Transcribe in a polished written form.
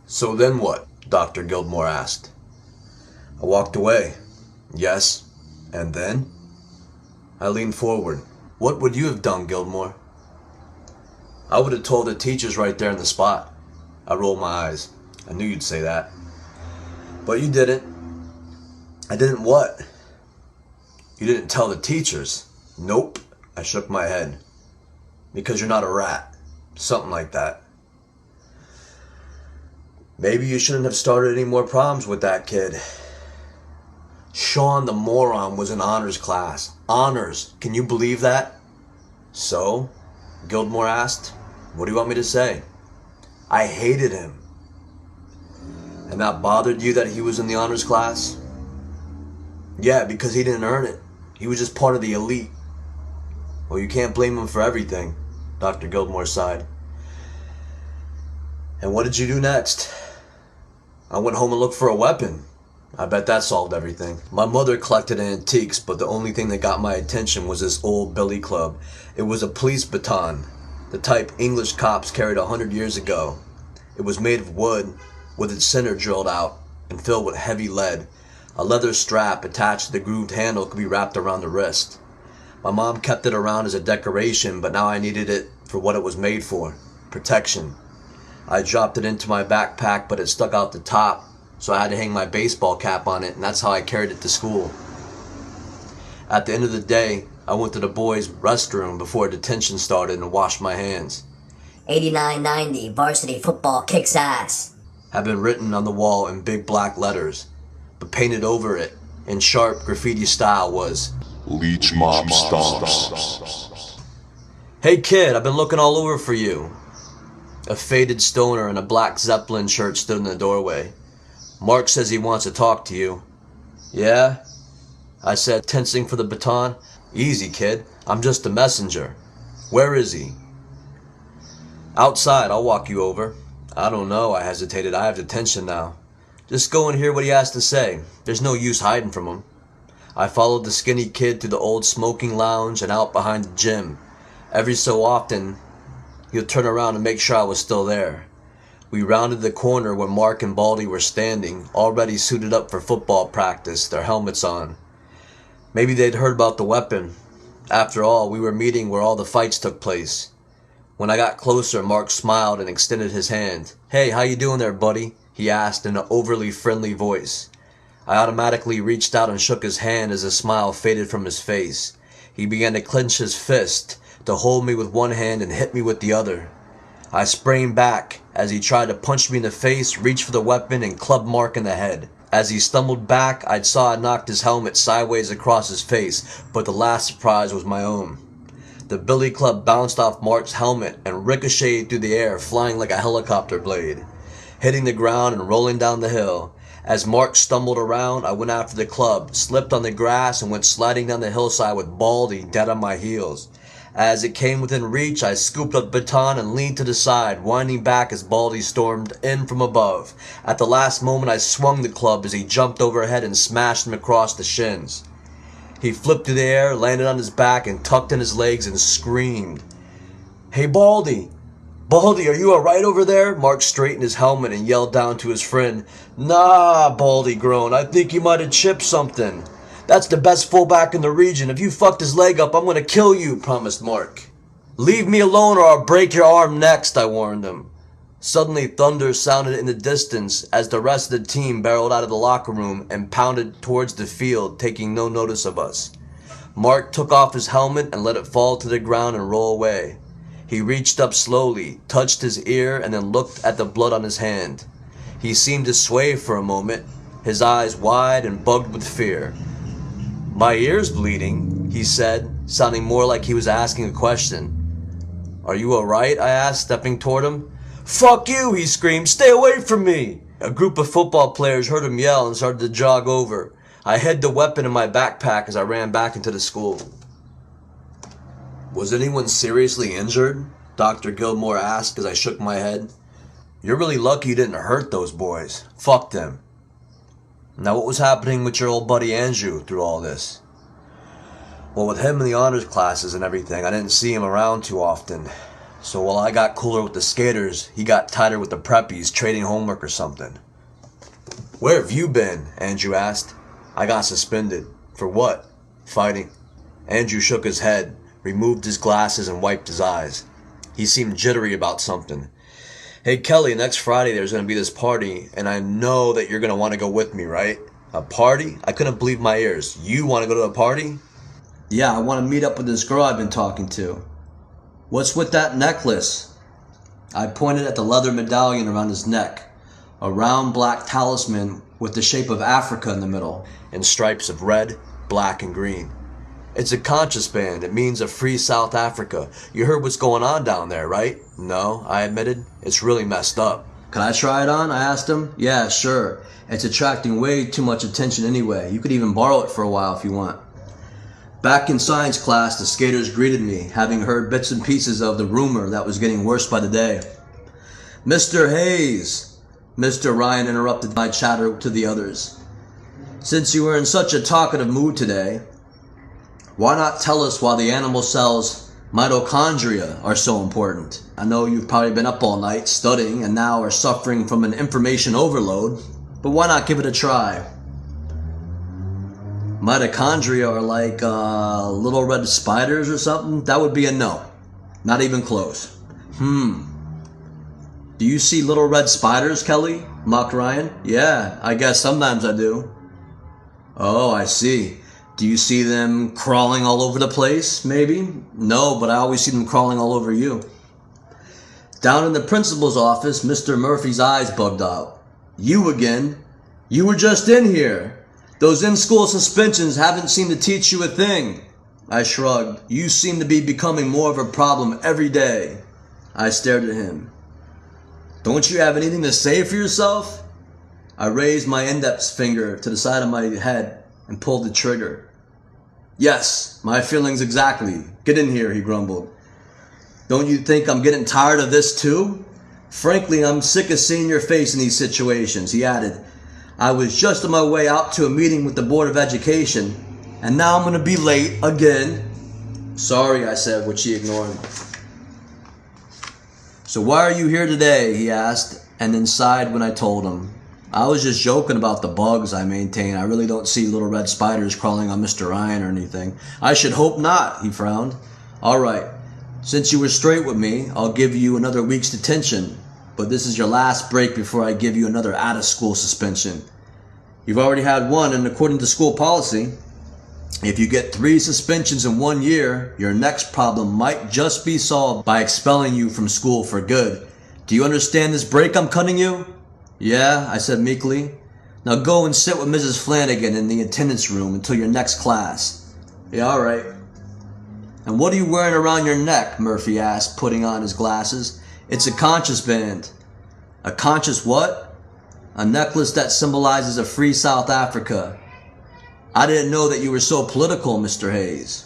So then what? Dr. Gilmore asked. I walked away. Yes. And then? I leaned forward. What would you have done, Gilmore? I would have told the teachers right there in the spot. I rolled my eyes. I knew you'd say that. But you didn't. I didn't what? You didn't tell the teachers. Nope. I shook my head. Because you're not a rat. Something like that. Maybe you shouldn't have started any more problems with that kid. Sean the moron was in honors class. Honors. Can you believe that? So? Gilmore asked. What do you want me to say? I hated him. And that bothered you that he was in the honors class? Yeah, because he didn't earn it. He was just part of the elite. Well, you can't blame him for everything, Dr. Gilmore sighed. And what did you do next? I went home and looked for a weapon. I bet that solved everything. My mother collected antiques, but the only thing that got my attention was this old billy club. It was a police baton, the type English cops carried 100 years ago. It was made of wood, with its center drilled out and filled with heavy lead. A leather strap attached to the grooved handle could be wrapped around the wrist. My mom kept it around as a decoration, but now I needed it for what it was made for, protection. I dropped it into my backpack, but it stuck out the top, so I had to hang my baseball cap on it, and that's how I carried it to school. At the end of the day, I went to the boys' restroom before detention started and washed my hands. 89-90, varsity football kicks ass. Had been written on the wall in big black letters, but painted over it in sharp graffiti style was Leech Mob Stomps. Hey kid, I've been looking all over for you. A faded stoner in a black Zeppelin shirt stood in the doorway. Mark says he wants to talk to you. Yeah? I said, tensing for the baton. Easy, kid. I'm just a messenger. Where is he? Outside, I'll walk you over. I don't know, I hesitated. I have detention now. Just go and hear what he has to say. There's no use hiding from him. I followed the skinny kid through the old smoking lounge and out behind the gym. Every so often, he'd turn around and make sure I was still there. We rounded the corner where Mark and Baldy were standing, already suited up for football practice, their helmets on. Maybe they'd heard about the weapon. After all, we were meeting where all the fights took place. When I got closer, Mark smiled and extended his hand. Hey, how you doing there, buddy? He asked in an overly friendly voice. I automatically reached out and shook his hand as the smile faded from his face. He began to clench his fist, to hold me with one hand and hit me with the other. I sprang back as he tried to punch me in the face, reached for the weapon, and clubbed Mark in the head. As he stumbled back, I saw I knocked his helmet sideways across his face, but the last surprise was my own. The billy club bounced off Mark's helmet and ricocheted through the air, flying like a helicopter blade, hitting the ground and rolling down the hill. As Mark stumbled around, I went after the club, slipped on the grass, and went sliding down the hillside with Baldy dead on my heels. As it came within reach, I scooped up the baton and leaned to the side, winding back as Baldy stormed in from above. At the last moment, I swung the club as he jumped overhead and smashed him across the shins. He flipped through the air, landed on his back, and tucked in his legs and screamed. Hey, Baldy! Baldy, are you alright over there? Mark straightened his helmet and yelled down to his friend. Nah, Baldy groaned. I think he might have chipped something. That's the best fullback in the region. If you fucked his leg up, I'm gonna kill you, promised Mark. Leave me alone or I'll break your arm next, I warned him. Suddenly, thunder sounded in the distance as the rest of the team barreled out of the locker room and pounded towards the field, taking no notice of us. Mark took off his helmet and let it fall to the ground and roll away. He reached up slowly, touched his ear, and then looked at the blood on his hand. He seemed to sway for a moment, his eyes wide and bugged with fear. My ear's bleeding, he said, sounding more like he was asking a question. Are you alright? I asked, stepping toward him. Fuck you, he screamed. Stay away from me! A group of football players heard him yell and started to jog over. I hid the weapon in my backpack as I ran back into the school. Was anyone seriously injured? Dr. Gilmore asked as I shook my head. You're really lucky you didn't hurt those boys. Fuck them. Now what was happening with your old buddy Andrew through all this? Well, with him in the honors classes and everything, I didn't see him around too often. So while I got cooler with the skaters, he got tighter with the preppies, trading homework or something. Where have you been? Andrew asked. I got suspended. For what? Fighting. Andrew shook his head, removed his glasses, and wiped his eyes. He seemed jittery about something. Hey Kelly, next Friday there's going to be this party, and I know that you're going to want to go with me, right? A party? I couldn't believe my ears. You want to go to a party? Yeah, I want to meet up with this girl I've been talking to. What's with that necklace? I pointed at the leather medallion around his neck, a round black talisman with the shape of Africa in the middle, and stripes of red, black, and green. It's a conscious band. It means a free South Africa. You heard what's going on down there, right? No, I admitted. It's really messed up. Can I try it on? I asked him. Yeah, sure. It's attracting way too much attention anyway. You could even borrow it for a while if you want. Back in science class, the skaters greeted me, having heard bits and pieces of the rumor that was getting worse by the day. Mr. Hayes, Mr. Ryan interrupted my chatter to the others. Since you were in such a talkative mood today, why not tell us why the animal cells mitochondria are so important? I know you've probably been up all night studying and now are suffering from an information overload, but why not give it a try? Mitochondria are like little red spiders or something? That would be a no. Not even close. Do you see little red spiders, Kelly? Mocked Ryan. Yeah, I guess sometimes I do. Oh, I see. Do you see them crawling all over the place, maybe? No, but I always see them crawling all over you. Down in the principal's office, Mr. Murphy's eyes bugged out. You again? You were just in here. Those in-school suspensions haven't seemed to teach you a thing. I shrugged. You seem to be becoming more of a problem every day. I stared at him. Don't you have anything to say for yourself? I raised my index finger to the side of my head and pulled the trigger. Yes, my feelings exactly. Get in here, he grumbled. Don't you think I'm getting tired of this too? Frankly, I'm sick of seeing your face in these situations, he added. I was just on my way out to a meeting with the Board of Education, and now I'm going to be late again. Sorry, I said, which he ignored. So why are you here today, he asked, and then sighed when I told him. I was just joking about the bugs I maintain. I really don't see little red spiders crawling on Mr. Ryan or anything. I should hope not, he frowned. All right, since you were straight with me, I'll give you another week's detention, but this is your last break before I give you another out-of-school suspension. You've already had one, and according to school policy, if you get 3 suspensions in 1 year, your next problem might just be solved by expelling you from school for good. Do you understand this break I'm cutting you? Yeah, I said meekly. Now go and sit with Mrs. Flanagan in the attendance room until your next class. Yeah, all right. And what are you wearing around your neck? Murphy asked, putting on his glasses. It's a conscious band. A conscious what? A necklace that symbolizes a free South Africa. I didn't know that you were so political, Mr. Hayes.